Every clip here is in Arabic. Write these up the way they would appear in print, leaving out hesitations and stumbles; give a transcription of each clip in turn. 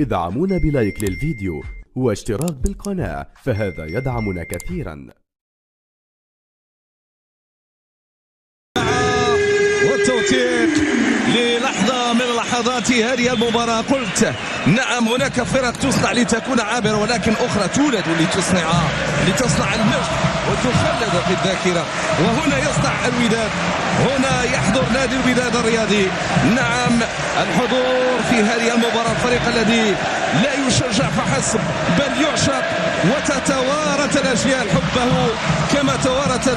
ادعمونا بلايك للفيديو واشتراك بالقناة، فهذا يدعمنا كثيرا. والتوثيق للحظة من لحظات هذه المباراة. قلت نعم، هناك فرق تصنع لتكون عابرة، ولكن أخرى تولد لتصنع المجد وتخلد في الذاكرة. وهنا يصنع الوداد، هنا يحضر نادي الوداد الرياضي. نعم، الحضور في هذه المباراة، الفريق الذي لا يشجع فحسب بل يعشق، وتتوارث الأجيال حبه كما توارث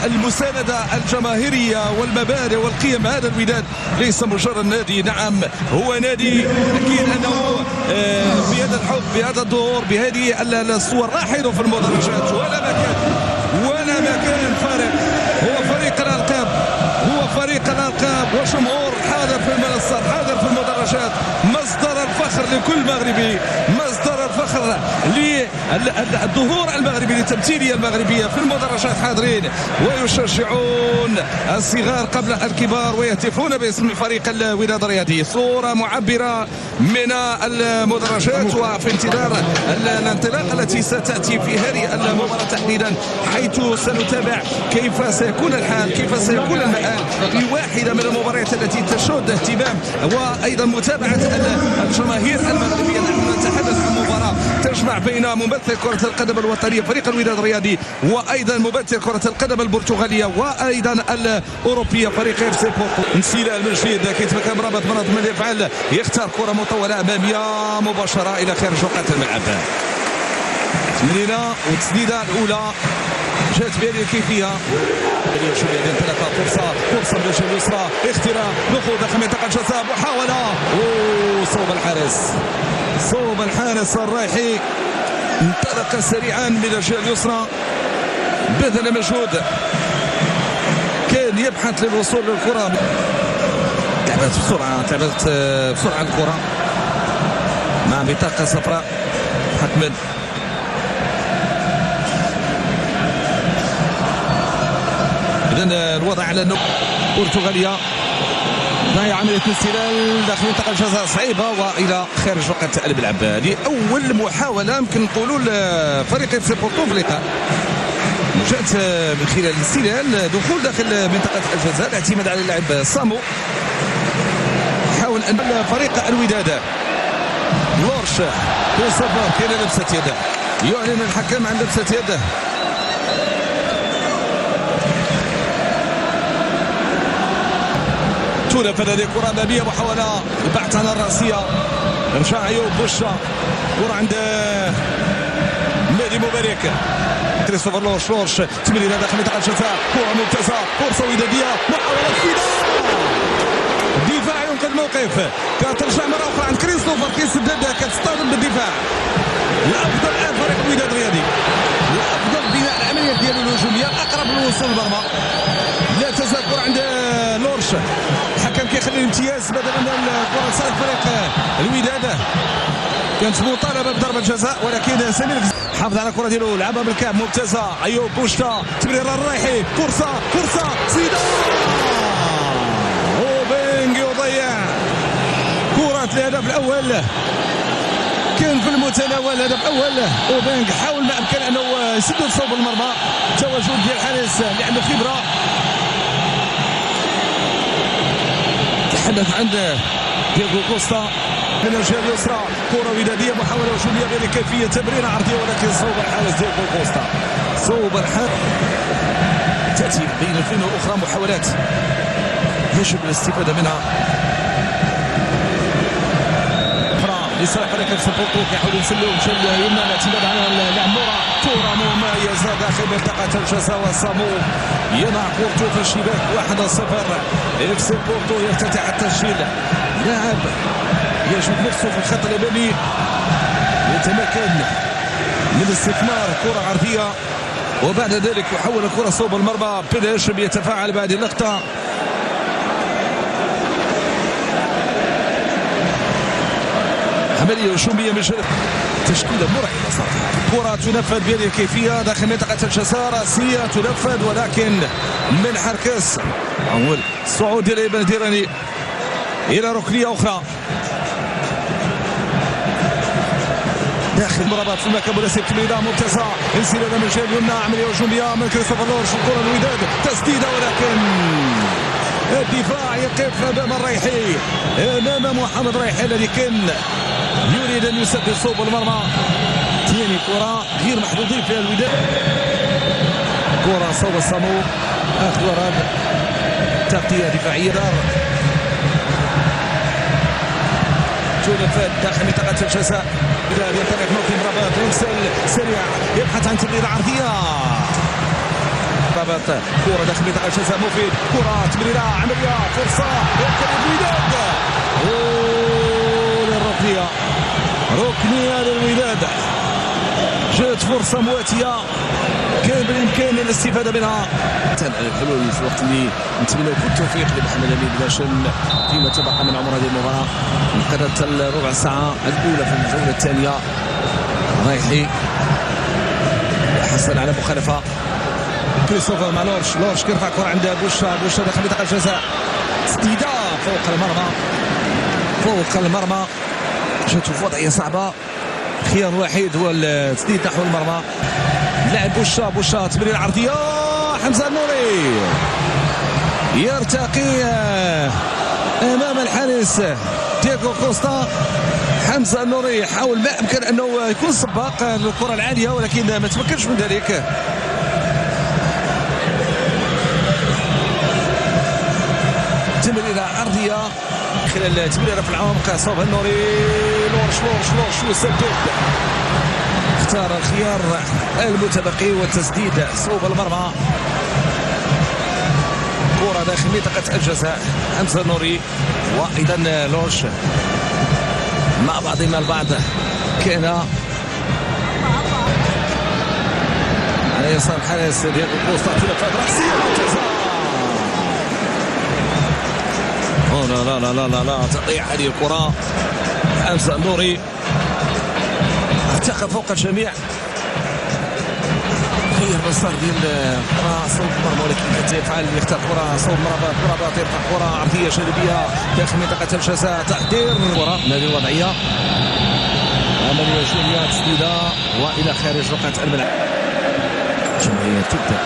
المساندة الجماهيرية والمبادئ والقيم. هذا الوداد ليس مجرد نادي، نعم هو نادي أكيد أنه بهذا الحب، بهذا الظهور، بهذه الصور راحل في المدرجات ولا مكان فارق. هو فريق الألقاب، هو فريق الألقاب، وجمهور حاضر في المنصات، حاضر في المدرجات. مصدر الفخر لكل مغربي، مصدر الفخر للظهور المغربي، للتمثيلية المغربية في المدرجات حاضرين ويشجعون الصغار قبل الكبار ويهتفون باسم فريق الوداد الرياضي. صورة معبرة من المدرجات وفي انتظار الانطلاقة التي ستأتي في هذه المباراة تحديدا، حيث سنتابع كيف سيكون الحال، كيف سيكون المآل في واحدة من المباريات التي تشد اهتمام وأيضا متابعة الجماهير المغربية. نحن نتحدث عن مباراة تجمع بين ممثل كرة القدم الوطنية فريق الوداد الرياضي، وأيضا ممثل كرة القدم البرتغالية، وأيضا الأوروبية فريق اف سي بورتو. انسلال من جديد، كيتفكر مرابط منظم الافعال، يختار كرة مطولة أمامية مباشرة إلى خارج وقت الملعب. تمريرة وتسديدة الأولى جات بهذه الكيفية. انطلاقة، فرصة من الجهة اليسرى، اختراق، دخول داخل منطقة الجزاء، محاولة صوب الحارس الرايحي. انطلق سريعا من الجهة اليسرى، بذل مجهود، كان يبحث للوصول للكرة. لعبت بسرعة الكرة مع بطاقة صفراء حتما. إذن الوضع على أنه برتغاليا ضايع عملية استلال داخل منطقة الجزاء صعيبة وإلى خارج وقت الملعب. هذه أول محاولة يمكن نقولوا لفريق اف سي بورتو في اللقاء، جاءت من خلال الاستلال، دخول داخل منطقة الجزاء، الاعتماد على اللاعب سامو. حاول أن فريق الوداد لورش يصفر، كان لبسة يده، يعلن الحكم عن لبسة يده. تنفذ هذه الكرة أمامية، محاولة البحث عن الرأسية، رجع أيوب بوشا، كرة عند مهدي مبارك، كريستوفر لورش، تمريرة داخل منطقة الجزاء، كرة ممتازة، فرصة ودادية، محاولة دفاع ينقذ الموقف، كترجع مرة أخرى عند كريستوفر كيسدد، كتصطدم بالدفاع. الأفضل الآن فريق الوداد الرياضي، الأفضل بناء العملية ديالو الهجومية، الأقرب للوصول للمرمى. لا تزال كرة عند لورش، الحكم كيخلي الامتياز بدلا من الكرة لصالح فريق الوداد. كانت مطالبة بضربة جزاء، ولكن سمير حافظ على الكرة ديالو، لعبها بالكعب ممتازة. أيوب بوشتا، تمريرة الرايحي، فرصة صيدة، أوبينغ يضيع كرة الهدف الأول. كان في المتناول الهدف الأول. أوبينغ حاول ما أمكن أنه يسدد صوب المرمى، تواجد ديال الحارس اللي عنده خبرة. تحدث عند دياغو كوستا من الجهة اليسرى، كرة ودادية، محاولة هجومية بهذه الكيفية، تمريرة عرضية، ولكن صوب الحارس دياغو كوستا. صوب الحارس. تأتي بين الفين والأخرى محاولات يجب الاستفادة منها. لصالح فريق اف سي بورتو، كيحاولوا يسلوا مشى يمنى، الاعتماد على العمورة، كرة مميزة داخل منطقة الجزاء، وسامو يضع كورته في الشباك. 1-0 اف سي بورتو يفتتح التسجيل. لاعب يجد نفسه في الخط الأمامي، يتمكن من استثمار كرة عرضية، وبعد ذلك يحول الكرة صوب المرمى. بن هاشم يتفاعل بهذه اللقطة. عملية هجومية من جانب، تشكيلة مرعبة صراحة. كرة تنفذ بهذه الكيفية داخل منطقة الجزاء، رأسية تنفذ، ولكن من حركس أول صعود ديال ابن ديراني إلى ركنية أخرى. داخل مرابط في المكان مناسب. تمريره ممتازه، انسداد من الجهه اليمنى، عمليه هجوميه من كريستوفر لورش. الكره الوداد، تسديده ولكن الدفاع يقف امام الريحي، امام محمد ريحي الذي كان يريد ان يسدد صوب المرمى. ثاني كره غير محظوظين فيها الوداد. كره صوب الصامو، اخذ ورد، تغطيه دفاعيه. جولة داخل منطقة الجزاء، ينطلق موكب رباط، يرسل سريع، يبحث عن تمريرة عرضية. رباط كرة داخل منطقة الجزاء، مفيد، كرة تمريرة عملية، فرصة يمكن الوداد. للركنية، ركنية للوداد. جات فرصة مواتية كان بالإمكان الاستفادة منها. الحلول في الوقت اللي نتمنى كل التوفيق لمحمد أمين باشن فيما تبقى من عمر هذه المباراة. انقضت الربع ساعة الأولى في الجولة الثانية. رايحي حصل على مخالفة. كريستوفر مع لورش كيرفع كرة عند بوشا داخل منطقة الجزاء. تسديدة فوق المرمى. جاته في وضعية صعبة. الخيار الوحيد هو التسديد نحو المرمى. لاعب بوشا تمرير عرضية. حمزة النوري يرتقي امام الحارس دييغو كوستا. حمزة النوري حاول ما امكن انه يكون سباق للكرة العالية ولكن ما تمكنش من ذلك. تمريرة عرضية خلال تمريرة في العمق. صوب النوري، لورش وسدد. اختار الخيار المتبقي والتسديد صوب المرمى. كرة داخل منطقة الجزاء. حمزة النوري وايضا لورش مع بعضهما البعض. كان على يسار الحارس دييغو كوستا، تلفات رأسية ممتازة. لا تضيع هذه الكرة. حمزة النوري ارتقى فوق الجميع. غير مسار ديال كرة صوب المرمى ولكن كيف يفعل؟ يختار كرة صوب مرابط يرفع كرة عرضية جانبية داخل منطقة الجزاء. تحضير كرة من هذه الوضعية، عملية هجومية، تسديدة والى خارج رقعة الملعب. جمعية تبدأ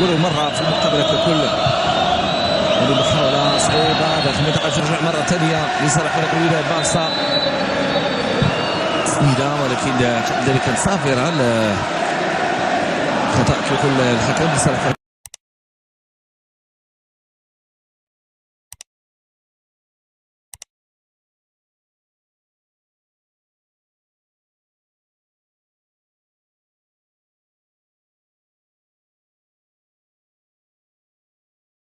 ولو مرة في المقابلة ككل. هذه محاولة صعيبة داخل منطقة ترجع مرة ثانية لصالح فريق الوداد بارسا. تسديدة ولكن ذلك صافرة خطأ ككل الحكم لصالح